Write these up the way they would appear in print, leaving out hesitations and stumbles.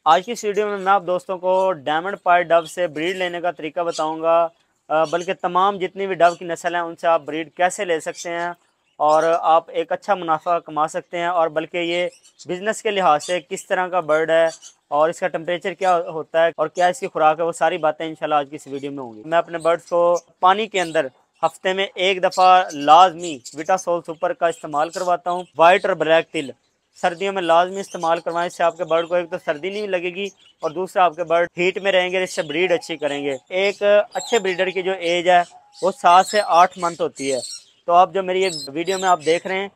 आज की इस वीडियो में मैं आप दोस्तों को डायमंड पाई डव से ब्रीड लेने का तरीका बताऊंगा। बल्कि तमाम जितनी भी डव की नस्ल हैं उनसे आप ब्रीड कैसे ले सकते हैं और आप एक अच्छा मुनाफा कमा सकते हैं। और बल्कि ये बिज़नेस के लिहाज से किस तरह का बर्ड है और इसका टेम्परेचर क्या होता है और क्या इसकी खुराक है, वो सारी बातें इंशाल्लाह आज की इस वीडियो में होंगी। मैं अपने बर्ड्स को पानी के अंदर हफ्ते में एक दफ़ा लाजमी विटासोल सुपर का इस्तेमाल करवाता हूँ। वाइट और ब्लैक तिल सर्दियों में लाजमी इस्तेमाल करवाएं। इससे आपके बर्ड को एक तो सर्दी नहीं लगेगी और दूसरा आपके बर्ड हीट में रहेंगे, इससे ब्रीड अच्छी करेंगे। एक अच्छे ब्रीडर की जो एज है वो 7 से 8 मंथ होती है। तो आप जो मेरी ये वीडियो में आप देख रहे हैं,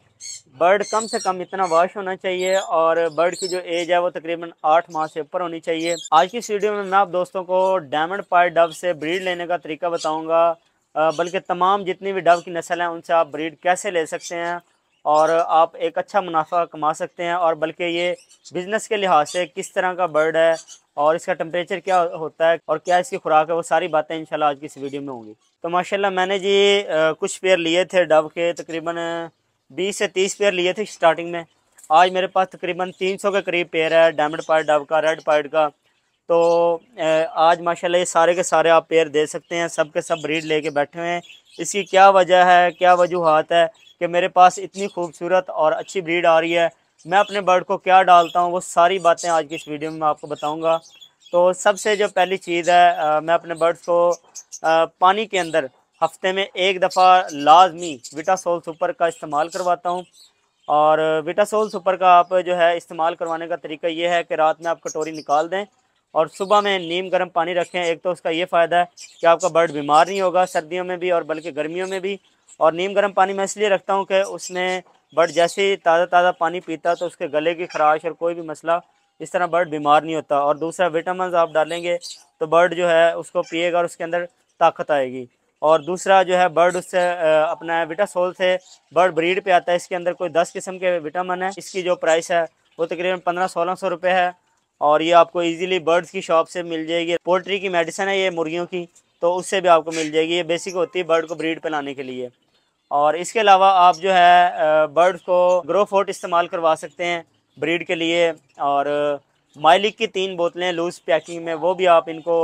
बर्ड कम से कम इतना वॉश होना चाहिए और बर्ड की जो एज है वो तकरीबन 8 माह से ऊपर होनी चाहिए। आज की इस वीडियो में मैं आप दोस्तों को डायमंड पाई डव से ब्रीड लेने का तरीका बताऊंगा। बल्कि तमाम जितनी भी डव की नस्ल हैं उनसे आप ब्रीड कैसे ले सकते हैं और आप एक अच्छा मुनाफा कमा सकते हैं। और बल्कि ये बिज़नेस के लिहाज से किस तरह का बर्ड है और इसका टेम्परेचर क्या होता है और क्या इसकी खुराक है, वो सारी बातें इंशाल्लाह आज की इस वीडियो में होंगी। तो माशाल्लाह मैंने जी कुछ पेयर लिए थे डव के, तकरीबन 20 से 30 पेयर लिए थे स्टार्टिंग में। आज मेरे पास तकरीबन 300 के करीब पेयर है डायमंड पाई डव का, रेड पाइड का। तो आज माशाल्लाह ये सारे के सारे आप पेयर दे सकते हैं, सब के सब ब्रीड लेके बैठे हुए हैं। इसकी क्या वजह है, क्या वजूहात है कि मेरे पास इतनी खूबसूरत और अच्छी ब्रीड आ रही है, मैं अपने बर्ड को क्या डालता हूँ, वो सारी बातें आज की इस वीडियो में मैं आपको बताऊँगा। तो सबसे जो पहली चीज़ है, मैं अपने बर्ड्स को पानी के अंदर हफ्ते में एक दफ़ा लाजमी विटासोल सुपर का इस्तेमाल करवाता हूँ। और विटासोल सुपर का आप जो है इस्तेमाल करवाने का तरीका ये है कि रात में आप कटोरी निकाल दें और सुबह में नीम गर्म पानी रखें। एक तो उसका ये फ़ायदा है कि आपका बर्ड बीमार नहीं होगा सर्दियों में भी और बल्कि गर्मियों में भी। और नीम गर्म पानी मैं इसलिए रखता हूँ कि उसमें बर्ड जैसे ही ताज़ा ताज़ा पानी पीता तो उसके गले की खराश और कोई भी मसला, इस तरह बर्ड बीमार नहीं होता। और दूसरा विटामिन आप डालेंगे तो बर्ड जो है उसको पिएगा और उसके अंदर ताकत आएगी। और दूसरा जो है बर्ड उससे अपना विटासोल से बर्ड ब्रीड पे आता है। इसके अंदर कोई 10 किस्म के विटामिन है। इसकी जो प्राइस है वो तकरीबन 1500-1600 रुपये है और ये आपको इजीली बर्ड्स की शॉप से मिल जाएगी। पोल्ट्री की मेडिसिन है ये मुर्गियों की, तो उससे भी आपको मिल जाएगी। ये बेसिक होती है बर्ड को ब्रीड पे लाने के लिए। और इसके अलावा आप जो है बर्ड्स को ग्रो फोर्ट इस्तेमाल करवा सकते हैं ब्रीड के लिए। और माइलिक की 3 बोतलें लूज़ पैकिंग में, वो भी आप इनको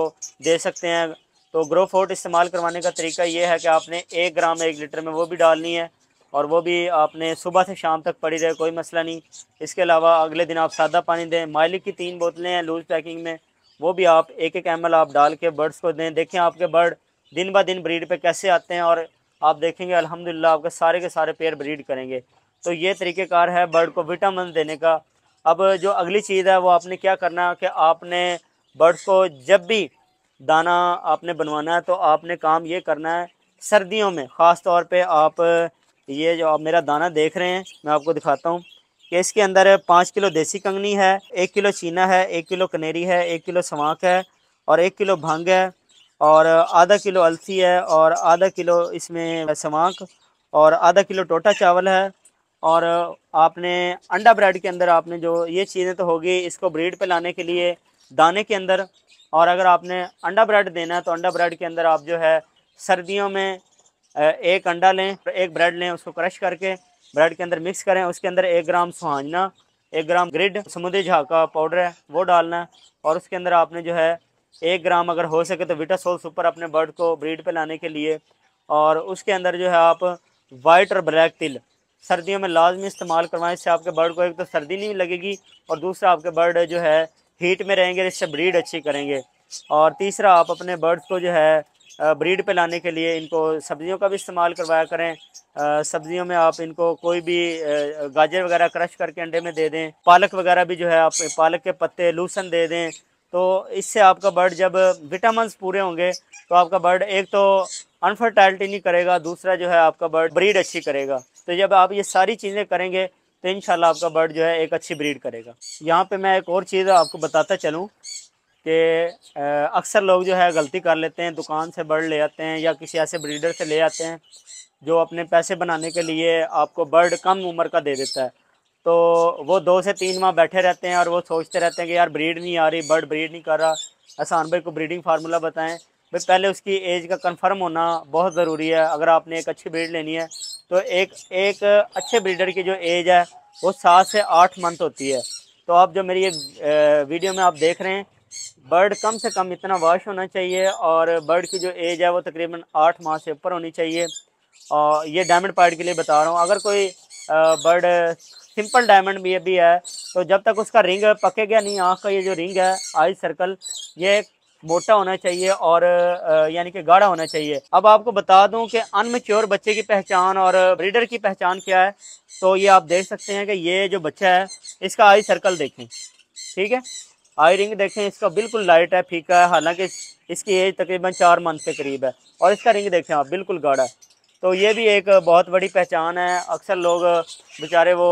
दे सकते हैं। तो ग्रो फोर्ट इस्तेमाल करवाने का तरीका ये है कि आपने 1 ग्राम 1 लीटर में वो भी डालनी है और वो भी आपने सुबह से शाम तक पड़ी रहे, कोई मसला नहीं। इसके अलावा अगले दिन आप सादा पानी दें। माइलिक की 3 बोतलें हैं लूज़ पैकिंग में, वो भी आप 1-1 ml आप डाल के बर्ड्स को दें। देखें आपके बर्ड दिन ब दिन ब्रीड पे कैसे आते हैं और आप देखेंगे अल्हम्दुलिल्लाह आपके सारे के सारे पेयर ब्रीड करेंगे। तो ये तरीक़ेकार है बर्ड को विटामिन देने का। अब जो अगली चीज़ है वो आपने क्या करना है कि आपने बर्ड्स को जब भी दाना आपने बनवाना है तो आपने काम ये करना है, सर्दियों में ख़ास तौर पे आप ये जो आप मेरा दाना देख रहे हैं मैं आपको दिखाता हूँ कि इसके अंदर 5 किलो देसी कंगनी है, 1 किलो चीना है, 1 किलो कनेरी है, 1 किलो सवांक है और 1 किलो भंग है और आधा किलो अलसी है और आधा किलो इसमें सवांक और आधा किलो टोटा चावल है। और आपने अंडा ब्रेड के अंदर आपने जो ये चीज़ें तो होगी इसको ब्रीड पे लाने के लिए दाने के अंदर। और अगर आपने अंडा ब्रेड देना है तो अंडा ब्रेड के अंदर आप जो है सर्दियों में एक अंडा लें, एक ब्रेड लें, उसको क्रश करके ब्रेड के अंदर मिक्स करें। उसके अंदर 1 ग्राम सुहाजना, 1 ग्राम ग्रिड समुद्री झाग का पाउडर है वो डालना है। और उसके अंदर आपने जो है 1 ग्राम अगर हो सके तो विटासोल सुपर अपने बर्ड को ब्रीड पे लाने के लिए। और उसके अंदर जो है आप वाइट और ब्लैक तिल सर्दियों में लाजमी इस्तेमाल करवाएं। इससे आपके बर्ड को एक तो सर्दी नहीं लगेगी और दूसरा आपके बर्ड जो है हीट में रहेंगे, इससे ब्रीड अच्छी करेंगे। और तीसरा आप अपने बर्ड्स को जो है ब्रीड पे लाने के लिए इनको सब्जियों का भी इस्तेमाल करवाया करें। सब्जियों में आप इनको कोई भी गाजर वगैरह क्रश करके अंडे में दे दें। पालक वगैरह भी जो है आप पालक के पत्ते लूसन दे दें। तो इससे आपका बर्ड जब विटामिन पूरे होंगे तो आपका बर्ड एक तो अनफर्टाइलिटी नहीं करेगा, दूसरा जो है आपका बर्ड ब्रीड अच्छी करेगा। तो जब आप ये सारी चीज़ें करेंगे तो इंशाल्लाह आपका बर्ड जो है एक अच्छी ब्रीड करेगा। यहाँ पे मैं एक और चीज़ आपको बताता चलूँ कि अक्सर लोग जो है गलती कर लेते हैं, दुकान से बर्ड ले आते हैं या किसी ऐसे ब्रीडर से ले आते हैं जो अपने पैसे बनाने के लिए आपको बर्ड कम उम्र का दे देता है। तो वो 2 से 3 माह बैठे रहते हैं और वो सोचते रहते हैं कि यार ब्रीड नहीं आ रही, बर्ड ब्रीड नहीं कर रहा। एहसान भाई को ब्रीडिंग फार्मूला बताएं। भाई पहले उसकी एज का कंफर्म होना बहुत ज़रूरी है। अगर आपने एक अच्छी ब्रीड लेनी है तो एक एक अच्छे ब्रीडर की जो एज है वो 7 से 8 मंथ होती है। तो तो आप जो मेरी ये वीडियो में आप देख रहे हैं, बर्ड कम से कम इतना वॉश होना चाहिए और बर्ड की जो एज है वो तकरीबन 8 माह से ऊपर होनी चाहिए। और ये डायमंड पार्ट के लिए बता रहा हूँ। अगर कोई बर्ड सिंपल डायमंड भी है तो जब तक उसका रिंग पकेगा नहीं, आँख का ये जो रिंग है आई सर्कल, ये मोटा होना चाहिए और यानी कि गाढ़ा होना चाहिए। अब आपको बता दूं कि अनमेच्योर बच्चे की पहचान और ब्रीडर की पहचान क्या है। तो ये आप देख सकते हैं कि ये जो बच्चा है इसका आई सर्कल देखें, ठीक है, आई रिंग देखें, इसका बिल्कुल लाइट है, फीका है, हालांकि इसकी एज तकरीबन 4 मंथ के करीब है। और इसका रिंग देखें आप, बिल्कुल गाढ़ा है। तो ये भी एक बहुत बड़ी पहचान है। अक्सर लोग बेचारे वो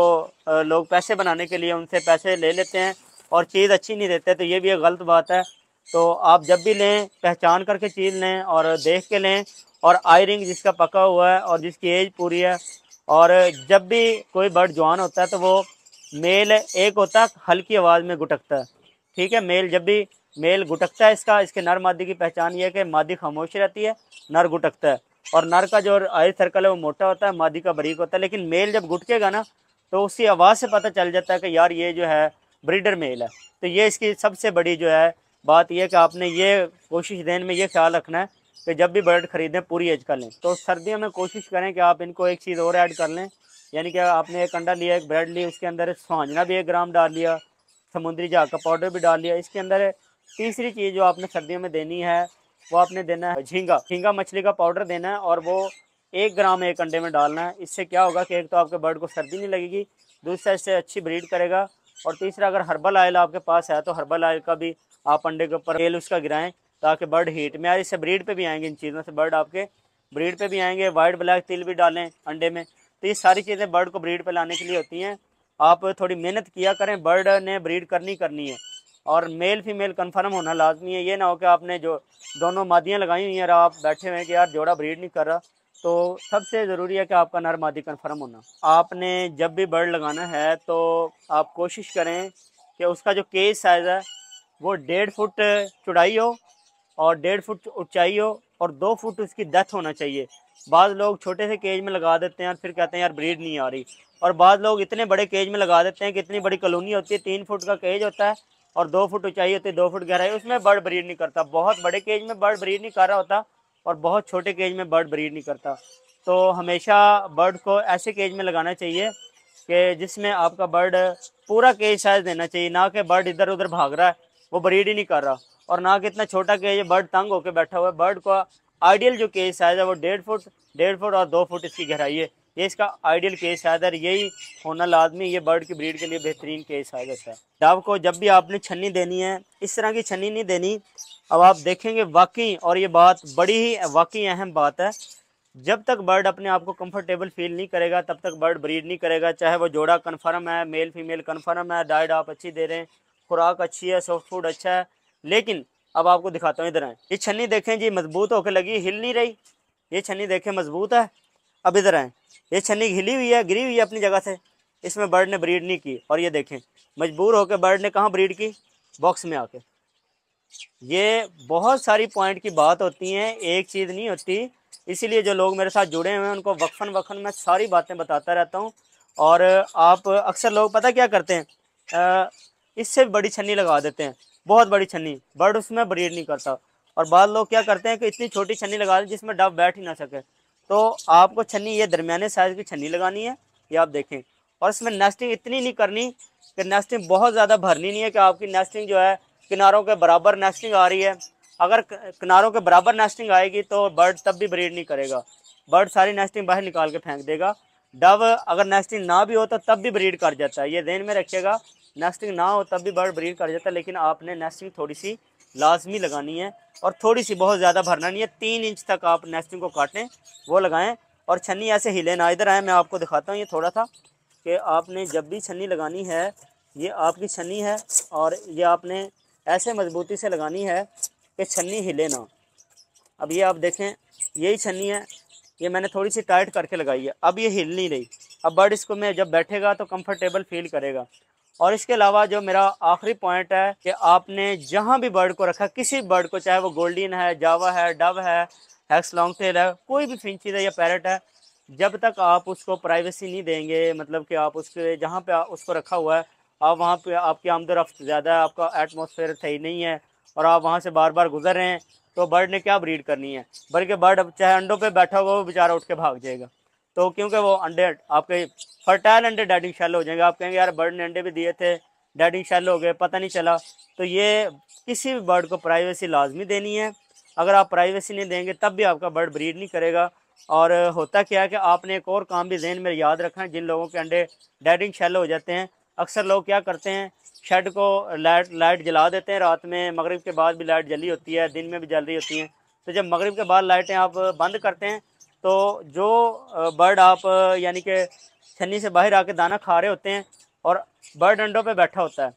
लोग पैसे बनाने के लिए उनसे पैसे ले लेते हैं और चीज़ अच्छी नहीं देते, तो ये भी एक गलत बात है। तो आप जब भी लें पहचान करके चीज़ लें और देख के लें, और आई रिंग जिसका पका हुआ है और जिसकी एज पूरी है। और जब भी कोई बर्ड जवान होता है तो वो मेल एक होता है हल्की आवाज़ में गुटकता है, ठीक है। मेल जब भी मेल गुटकता है, इसके नर मादी की पहचान ये है कि मादी खामोश रहती है, नर गुटकता है। और नर का जो आई सर्कल है वो मोटा होता है, मादी का बारीक होता है। लेकिन मेल जब गुटकेगा ना तो उसकी आवाज़ से पता चल जाता है कि यार ये जो है ब्रीडर मेल है। तो ये इसकी सबसे बड़ी जो है बात यह कि आपने ये कोशिश देने में ये ख्याल रखना है कि जब भी बर्ड ख़रीदें पूरी एज का लें। तो सर्दियों में कोशिश करें कि आप इनको एक चीज़ और ऐड कर लें, यानी कि आपने एक अंडा लिया, एक ब्रेड ली, उसके अंदर सुहांजना भी 1 ग्राम डाल लिया, समुद्री झाग का पाउडर भी डाल लिया। इसके अंदर तीसरी चीज़ जो आपने सर्दियों में देनी है वो आपने देना है झींगा मछली का पाउडर देना है, और वो 1 ग्राम एक अंडे में डालना है। इससे क्या होगा कि एक तो आपके बर्ड को सर्दी नहीं लगेगी, दूसरा इससे अच्छी ब्रीड करेगा, और तीसरा अगर हर्बल ऑयल आपके पास है तो हर्बल ऑयल का भी आप अंडे के ऊपर तेल उसका गिराएं ताकि बर्ड हीट में, यार इससे ब्रीड पे भी आएंगे, इन चीज़ों से बर्ड आपके ब्रीड पे भी आएंगे। वाइट ब्लैक तिल भी डालें अंडे में। तो ये सारी चीज़ें बर्ड को ब्रीड पे लाने के लिए होती हैं। आप थोड़ी मेहनत किया करें, बर्ड ने ब्रीड करनी है, और मेल फीमेल कन्फर्म होना लाजमी है। ये ना हो कि आपने जो दोनों मादियाँ लगाई हुई हैं और आप बैठे हुए हैं कि यार जोड़ा ब्रीड नहीं कर रहा। तो सबसे ज़रूरी है कि आपका नर मादी कन्फर्म होना। आपने जब भी बर्ड लगाना है तो आप कोशिश करें कि उसका जो केज साइज़ है वो 1.5 फुट चौड़ाई हो और 1.5 फुट ऊंचाई हो और 2 फुट उसकी डेप्थ होना चाहिए। बाद लोग छोटे से केज में लगा देते हैं और फिर कहते हैं यार ब्रीड नहीं आ रही, और बाद लोग इतने बड़े केज में लगा देते हैं कि इतनी बड़ी कॉलोनी होती है, 3 फुट का केज होता है और 2 फुट ऊंचाई होती है, 2 फुट गहराई, उसमें बर्ड ब्रीड नहीं करता। बहुत बड़े केज में बर्ड ब्रीड नहीं कर रहा होता और बहुत छोटे केज में बर्ड ब्रीड नहीं करता। तो हमेशा बर्ड को ऐसे केज में लगाना चाहिए कि जिसमें आपका बर्ड पूरा केज साइज देना चाहिए, ना कि बर्ड इधर उधर भाग रहा है वो ब्रीड ही नहीं कर रहा, और ना कि इतना छोटा केज है बर्ड तंग होकर बैठा हुआ है। बर्ड का आइडियल जो केज साइज है वो 1.5 फुट और 2 फुट इसकी गहराई है। ये इसका आइडियल केज साइज है, यही होना लाजमी, ये बर्ड की ब्रीड के लिए बेहतरीन केज साइज होता है। डव को जब भी आपने छन्नी देनी है इस तरह की छन्नी नहीं देनी। अब आप देखेंगे वाकई, और ये बात बड़ी ही वाकई अहम बात है, जब तक बर्ड अपने आप को कंफर्टेबल फील नहीं करेगा तब तक बर्ड ब्रीड नहीं करेगा। चाहे वो जोड़ा कन्फर्म है, मेल फीमेल कन्फर्म है, डाइट आप अच्छी दे रहे हैं, खुराक अच्छी है, सॉफ्ट फूड अच्छा है। लेकिन अब आपको दिखाता हूँ, इधर आए, ये छन्नी देखें जी मजबूत होकर लगी, हिल नहीं रही। ये छन्नी देखें मजबूत है। अब इधर आए, ये छन्नी हिली हुई है, गिरी हुई है अपनी जगह से, इसमें बर्ड ने ब्रीड नहीं की। और ये देखें मजबूर होकर बर्ड ने कहाँ ब्रीड की, बॉक्स में आके। ये बहुत सारी पॉइंट की बात होती है, एक चीज़ नहीं होती। इसीलिए जो लोग मेरे साथ जुड़े हुए हैं उनको वक्फन वक्फन मैं सारी बातें बताता रहता हूँ। और आप अक्सर लोग पता क्या करते हैं, इससे बड़ी छन्नी लगा देते हैं, बहुत बड़ी छन्नी, बर्ड उसमें ब्रीड नहीं करता। और बाद लोग क्या करते हैं कि इतनी छोटी छन्नी लगा दें जिसमें डव बैठ ही ना सके। तो आपको छन्नी ये दरमियाने साइज़ की छन्नी लगानी है, ये आप देखें। और इसमें नेस्टिंग इतनी नहीं करनी कि नेस्टिंग बहुत ज़्यादा भरनी नहीं है कि आपकी नेस्टिंग जो है किनारों के बराबर नेस्टिंग आ रही है। अगर किनारों के बराबर नेस्टिंग आएगी तो बर्ड तब भी ब्रीड नहीं करेगा, बर्ड सारी नेस्टिंग बाहर निकाल के फेंक देगा। डव अगर नेस्टिंग ना भी हो तो तब भी ब्रीड कर जाता है, ये ध्यान में रखिएगा। नेस्टिंग ना हो तब भी बर्ड ब्रीड कर जाता है, लेकिन आपने नेस्टिंग थोड़ी सी लाजमी लगानी है, और थोड़ी सी, बहुत ज़्यादा भरना नहीं है। 3 इंच तक आप नेस्टिंग को काटें, वो लगाएं, और छन्नी ऐसे हिले ना। इधर आए, मैं आपको दिखाता हूँ ये थोड़ा सा, कि आपने जब भी छन्नी लगानी है, ये आपकी छन्नी है और ये आपने ऐसे मजबूती से लगानी है कि छन्नी हिले ना। अब ये आप देखें, यही छन्नी है, ये मैंने थोड़ी सी टाइट करके लगाई है, अब ये हिल नहीं रही। अब बर्ड इसको में जब बैठेगा तो कंफर्टेबल फील करेगा। और इसके अलावा जो मेरा आखिरी पॉइंट है कि आपने जहाँ भी बर्ड को रखा, किसी बर्ड को, चाहे वो गोल्डन है, जावा है, डव है, हैक्स लॉन्ग टेल है, कोई भी फिंचीज है या पैरट है, जब तक आप उसको प्राइवेसी नहीं देंगे, मतलब कि आप उसके जहाँ पे उसको रखा हुआ है आप वहाँ पे आपकी आमदोरफ्त ज़्यादा है, आपका एटमॉस्फेयर सही नहीं है और आप वहाँ से बार बार गुजर रहे हैं, तो बर्ड ने क्या ब्रीड करनी है। बल्कि बर्ड चाहे अंडों पे बैठा हुआ वो बेचारा उठ के भाग जाएगा। तो क्योंकि वो अंडे आपके फर्टाइल अंडे डेडिंग शेल हो जाएंगे। आप कहेंगे यार बर्ड ने अंडे भी दिए थे, डेडिंग शेल हो गए, पता नहीं चला। तो ये किसी भी बर्ड को प्राइवेसी लाजमी देनी है। अगर आप प्राइवेसी नहीं देंगे तब भी आपका बर्ड ब्रीड नहीं करेगा। और होता क्या है कि आपने एक और काम भी जहन में याद रखना है। जिन लोगों के अंडे डेडिंग शेल हो जाते हैं, अक्सर लोग क्या करते हैं, शेड को लाइट जला देते हैं रात में, मगरिब के बाद भी लाइट जली होती है, दिन में भी जल रही होती हैं। तो जब मगरिब के बाद लाइटें आप बंद करते हैं तो जो बर्ड आप यानी कि छन्नी से बाहर आके दाना खा रहे होते हैं और बर्ड अंडों पे बैठा होता है,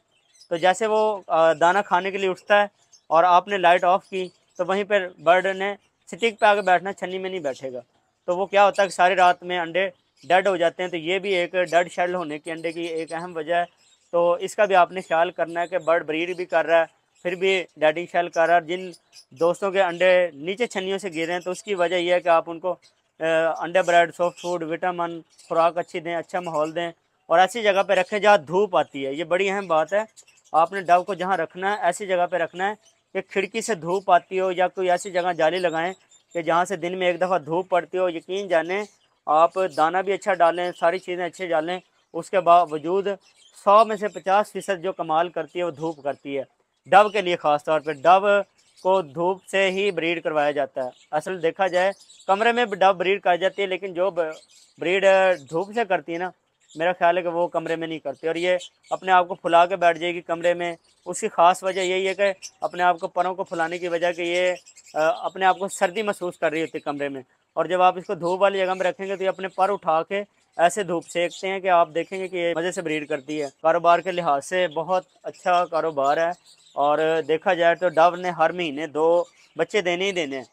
तो जैसे वो दाना खाने के लिए उठता है और आपने लाइट ऑफ की तो वहीं पर बर्ड ने स्टिक पे आके बैठना, छन्नी में नहीं बैठेगा। तो वो क्या होता है कि सारी रात में अंडे डेड हो जाते हैं। तो ये भी एक डेड शेल होने की अंडे की एक अहम वजह है। तो इसका भी आपने ख्याल करना है कि बर्ड ब्रीड भी कर रहा है फिर भी डेडिंग शेल कर रहा है। जिन दोस्तों के अंडे नीचे छन्नियों से गिरे हैं तो उसकी वजह यह है कि आप उनको अंडे ब्रेड, सॉफ्ट फूड, विटामिन खुराक अच्छी दें, अच्छा माहौल दें और ऐसी जगह पे रखें जहाँ धूप आती है। ये बड़ी अहम बात है। आपने डव को जहाँ रखना है ऐसी जगह पे रखना है कि खिड़की से धूप आती हो, या कोई ऐसी जगह जाली लगाएं कि जहाँ से दिन में एक दफ़ा धूप पड़ती हो। यकीन जाने आप दाना भी अच्छा डालें, सारी चीज़ें अच्छी डालें, उसके बावजूद 100 में से 50% जो कमाल करती है वो धूप करती है। डव के लिए ख़ास तौर पे डव को धूप से ही ब्रीड करवाया जाता है। असल देखा जाए कमरे में डव ब्रीड कर जाती है, लेकिन जो ब्रीड धूप से करती है ना, मेरा ख्याल है कि वो कमरे में नहीं करती। और ये अपने आप को फुला के बैठ जाएगी कमरे में। उसकी ख़ास वजह यही है कि अपने आप को परों को फुलाने की वजह कि ये अपने आप को सर्दी महसूस कर रही होती है कमरे में। और जब आप इसको धूप वाली जगह में रखेंगे तो ये अपने पर उठा के ऐसे धूप सेकते हैं कि आप देखेंगे कि ये मज़े से ब्रीड करती है। कारोबार के लिहाज से बहुत अच्छा कारोबार है। और देखा जाए तो डव ने हर महीने 2 बच्चे देने ही देने हैं।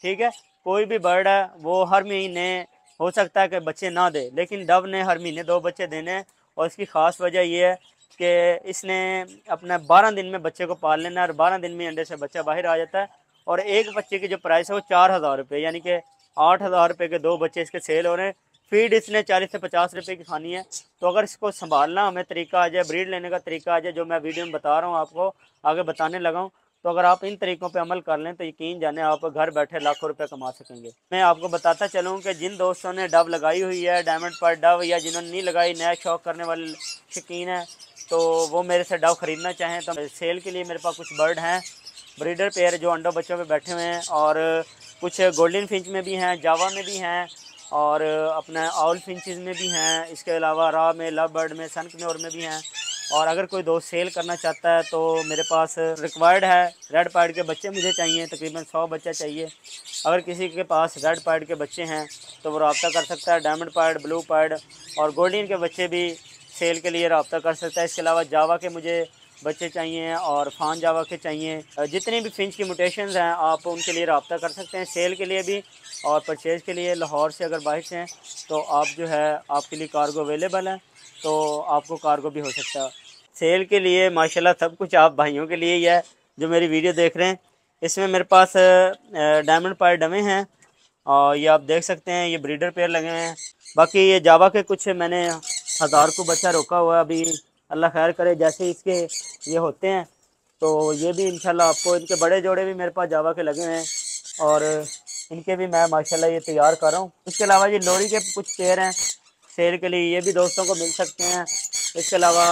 ठीक है, कोई भी बर्ड है वो हर महीने हो सकता है कि बच्चे ना दे, लेकिन डव ने हर महीने 2 बच्चे देने हैं। और इसकी ख़ास वजह यह है कि इसने अपना 12 दिन में बच्चे को पाल लेना है और 12 दिन में अंडे से बच्चा बाहर आ जाता है। और एक बच्चे की जो प्राइस है वो 4,000 रुपये, यानी कि 8,000 रुपये के 2 बच्चे इसके सेल हो रहे हैं। फीड इसने 40 से 50 रुपये की खानी है। तो अगर इसको संभालना हमें तरीका आ जाए, ब्रीड लेने का तरीका आ जाए, जो मैं वीडियो में बता रहा हूँ आपको आगे बताने लगा हूँ, तो अगर आप इन तरीकों पे अमल कर लें तो यकीन जाने आप घर बैठे लाखों रुपए कमा सकेंगे। मैं आपको बताता चलूँ कि जिन दोस्तों ने डव लगाई हुई है, डायमंड पर डव, या जिन्होंने नहीं लगाई, नया शौक करने वाले शौकीन है, तो वो मेरे से डव ख़रीदना चाहें तो सेल के लिए मेरे पास कुछ बर्ड हैं, ब्रीडर पेयर जो अंडों बच्चों पे बैठे हुए हैं। और कुछ गोल्डन फिंच में भी हैं, जावा में भी हैं और अपना आउल फिंचेस में भी हैं। इसके अलावा रॉ में, लव बर्ड में, सनकनोर में भी हैं। और अगर कोई दोस्त सेल करना चाहता है तो मेरे पास रिक्वायर्ड है, रेड पाइड के बच्चे मुझे चाहिए, तकरीबन 100 बच्चा चाहिए। अगर किसी के पास रेड पाइड के बच्चे हैं तो वो रब्ता कर सकता है। डायमंड पाइड, ब्लू पाइड और गोल्डन के बच्चे भी सेल के लिए रब्ता कर सकता है। इसके अलावा जावा के मुझे बच्चे चाहिए और फान जावा के चाहिए। जितनी भी फिंच की म्यूटेशंस हैं आप उनके लिए रब्ता कर सकते हैं, सेल के लिए भी और परचेज़ के लिए। लाहौर से अगर बाहर से हैं तो आप जो है आपके लिए कार्गो अवेलेबल है, तो आपको कार्गो भी हो सकता है। सेल के लिए माशाल्लाह सब कुछ आप भाइयों के लिए ही है जो मेरी वीडियो देख रहे हैं। इसमें मेरे पास डायमंड पायर डमे हैं और ये आप देख सकते हैं, ये ब्रीडर पेयर लगे हुए हैं। बाकी ये जावा के कुछ मैंने 1000 को बच्चा रोका हुआ है। अभी अल्लाह खैर करे जैसे इसके ये होते हैं तो ये भी इंशाल्लाह आपको, इनके बड़े जोड़े भी मेरे पास जावा के लगे हुए हैं और इनके भी मैं माशाल्लाह ये तैयार कर रहा हूँ। इसके अलावा ये लोरी के कुछ पेयर हैं सेल के लिए, ये भी दोस्तों को मिल सकते हैं। इसके अलावा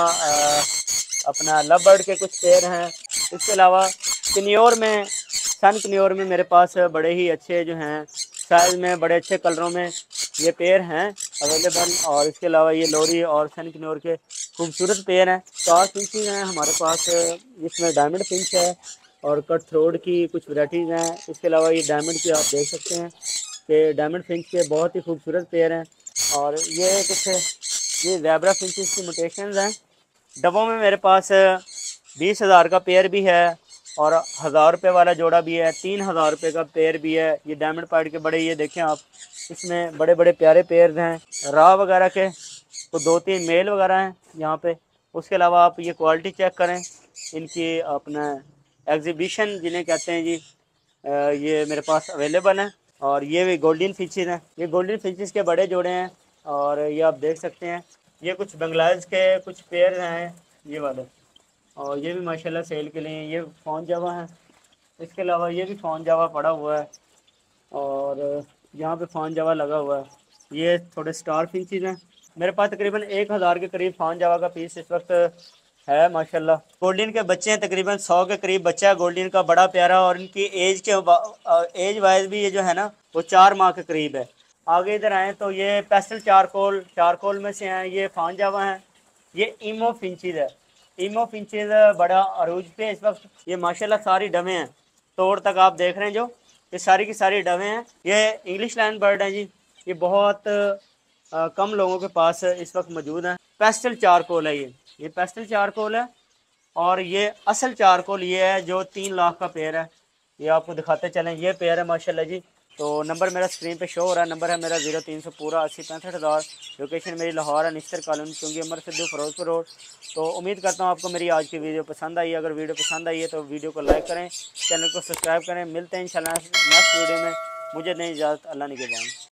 अपना लव बर्ड के कुछ पेयर हैं। इसके अलावा कन्योर में, सन कन्योर में मेरे पास बड़े ही अच्छे जो हैं साइज़ में, बड़े अच्छे कलरों में ये पेयर हैं अवेलेबल। और इसके अलावा ये लोरी और सन कन्योर के खूबसूरत पेयर हैं। 4 फिंचेस हैं हमारे पास, जिसमें डायमंड फिंच है और कट थ्रोड की कुछ वैराइटीज़ हैं। इसके अलावा ये डायमंड की आप देख सकते हैं कि डायमंड फिंच के बहुत ही खूबसूरत पेयर हैं। और ये कुछ ये ज़ेब्रा फिंचेस की म्यूटेशंस हैं। डब्बों में मेरे पास 20,000 का पेयर भी है और 1,000 रुपये वाला जोड़ा भी है, 3,000 रुपये का पेयर भी है। ये डायमंड पाइड के बड़े, ये देखें आप, इसमें बड़े बड़े प्यारे पेयर हैं रॉ वगैरह के, तो 2-3 मेल वगैरह हैं यहाँ पे। उसके अलावा आप ये क्वालिटी चेक करें इनकी, अपना एग्जीबिशन जिन्हें कहते हैं जी, ये मेरे पास अवेलेबल हैं। और ये भी गोल्डन फिंचेस हैं, ये गोल्डन फिंचेस के बड़े जोड़े हैं और ये आप देख सकते हैं। ये कुछ बांग्लादेश के कुछ पेयर हैं ये वाले। और ये भी माशाल्लाह सेल के लिए, ये फ़ोन जावा है। इसके अलावा ये भी फ़ोन जावा पड़ा हुआ है, और यहाँ पे फ़ोन जावा लगा हुआ है। ये थोड़े स्टार फिंचेस हैं। मेरे पास तकरीबन 1000 के करीब फ़ोन जावा का पीस इस वक्त है माशाल्लाह। गोल्डन के बच्चे हैं, तकरीबन 100 के करीब बच्चा है गोल्डन का, बड़ा प्यारा। और इनकी एज वाइज भी ये जो है ना वो 4 माह के करीब है। आगे इधर आए तो ये पेस्टल चारकोल, चारकोल में से हैं, ये फ़ान जावा हैं। ये ईमो फिंचेस है, ईमो फिंचेस बड़ा अरूज पे है इस वक्त। ये माशाल्लाह सारी डवे हैं, तोड़ तक आप देख रहे हैं जो, ये सारी की सारी डवे हैं। ये इंग्लिश लैंड बर्ड है जी, ये बहुत कम लोगों के पास इस वक्त मौजूद है। पेस्टल चारकोल है ये पेस्टल चारकोल है। और ये असल चारकोल ये है जो 3 लाख का पेयर है। ये आपको दिखाते चलें, ये पेयर है माशाल्लाह जी। तो नंबर मेरा स्क्रीन पे शो हो रहा है, नंबर है मेरा 0300 पूरा 80 65 हज़ार। लोकेशन मेरी लाहौर है, निश्तर कॉलोनी, चुंगी अमर सिद्धू, फिरोजपुर रोड। तो उम्मीद करता हूँ आपको मेरी आज की वीडियो पसंद आई। अगर वीडियो पसंद आई है तो वीडियो को लाइक करें, चैनल को सब्सक्राइब करें। मिलते हैं इंशाल्लाह नेक्स्ट वीडियो में। मुझे नहीं इजाज़त, अल्लाह निगहबान।